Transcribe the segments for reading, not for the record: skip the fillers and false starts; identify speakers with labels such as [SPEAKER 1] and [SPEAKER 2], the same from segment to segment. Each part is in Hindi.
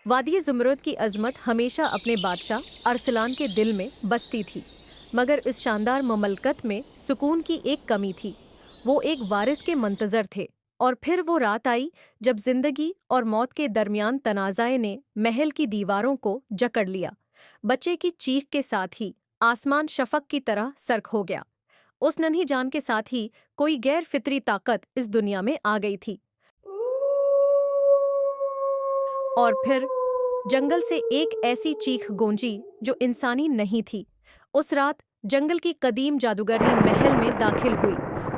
[SPEAKER 1] वादी जुमरुद की अजमत हमेशा अपने बादशाह अरसलान के दिल में बसती थी, मगर इस शानदार ममलकत में सुकून की एक कमी थी। वो एक वारिस के मंतजर थे, और फिर वो रात आई जब जिंदगी और मौत के दरमियान तनाज़ाए ने महल की दीवारों को जकड़ लिया। बच्चे की चीख के साथ ही आसमान शफक की तरह सर्क हो गया। उस नन्ही जान के साथ ही कोई गैर फितरी ताकत इस दुनिया में आ गई थी। और फिर जंगल से एक ऐसी चीख गूंजी जो इंसानी नहीं थी। उस रात जंगल की कदीम जादूगरनी महल में दाखिल हुई।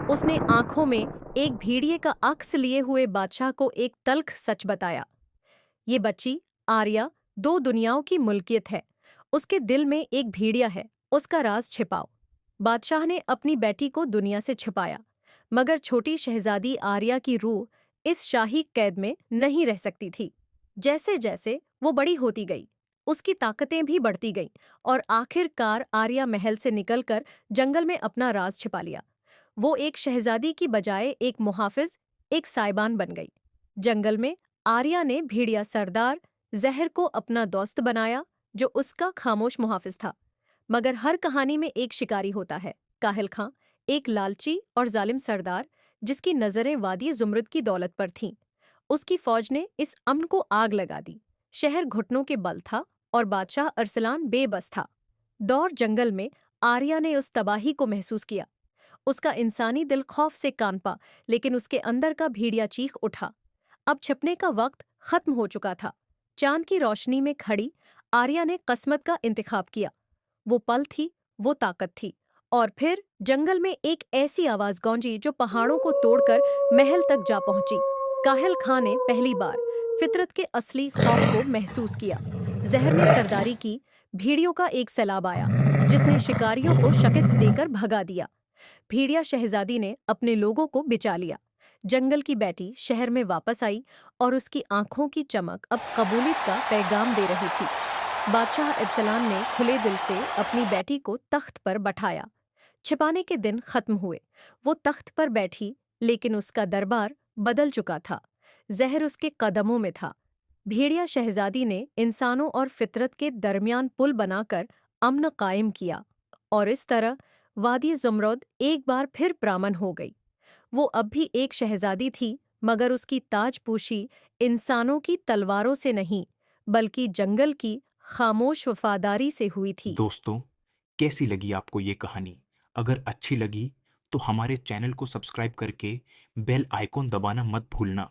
[SPEAKER 1] उसने आंखों में एक भेड़िए का अक्स लिए हुए बादशाह को एक तल्ख सच बताया। ये बच्ची आर्या दो दुनियाओं की मुल्कियत है। उसके दिल में एक भेड़िया है, उसका राज छिपाओ। बादशाह ने अपनी बेटी को दुनिया से छिपाया, मगर छोटी शहजादी आर्या की रूह इस शाही कैद में नहीं रह सकती थी। जैसे जैसे वो बड़ी होती गई, उसकी ताकतें भी बढ़ती गईं, और आखिरकार आर्या महल से निकलकर जंगल में अपना राज छिपा लिया। वो एक शहजादी की बजाय एक मुहाफिज, एक साइबान बन गई। जंगल में आर्या ने भेड़िया सरदार जहर को अपना दोस्त बनाया, जो उसका खामोश मुहाफिज था। मगर हर कहानी में एक शिकारी होता है, काहिल खां, एक लालची और जालिम सरदार जिसकी नजरें वादी जुमरुद की दौलत पर थीं। उसकी फौज ने इस अमन को आग लगा दी। शहर घुटनों के बल था और बादशाह अरसलान बेबस था। दौर जंगल में आर्या ने उस तबाही को महसूस किया। उसका इंसानी दिल खौफ से कांपा, लेकिन उसके अंदर का भेड़िया चीख उठा। अब छिपने का वक्त खत्म हो चुका था। चांद की रोशनी में खड़ी आर्या ने किस्मत का इंतखाब किया। वो पल थी, वो ताकत थी। और फिर जंगल में एक ऐसी आवाज गूंजी जो पहाड़ों को तोड़कर महल तक जा पहुंची। काहिल खां ने पहली बार फितरत के असली खौफ को महसूस किया। जहर ने सरदारी की, भेड़ियों का एक सैलाब आया जिसने शिकारियों को शिकस्त देकर भगा दिया। भेड़िया शहजादी ने अपने लोगों को बिचा लिया। जंगल की बेटी शहर में वापस आई, और उसकी आंखों की चमक अब कबूलियत का पैगाम दे रही थी। बादशाह अरसलान ने खुले दिल से अपनी बेटी को तख्त पर बैठाया। छिपाने के दिन खत्म हुए। वो तख्त पर बैठी, लेकिन उसका दरबार बदल चुका था। जहर उसके कदमों में था। भेड़िया शहजादी ने इंसानों और फितरत के दरमियान पुल बनाकर अमन कायम किया, और इस तरह वादी जुमरुद एक बार फिर प्रामन हो गई। वो अब भी एक शहजादी थी, मगर उसकी ताजपोशी इंसानों की तलवारों से नहीं, बल्कि जंगल की खामोश वफादारी से हुई थी।
[SPEAKER 2] दोस्तों, कैसी लगी आपको ये कहानी? अगर अच्छी लगी तो हमारे चैनल को सब्सक्राइब करके बेल आइकॉन दबाना मत भूलना।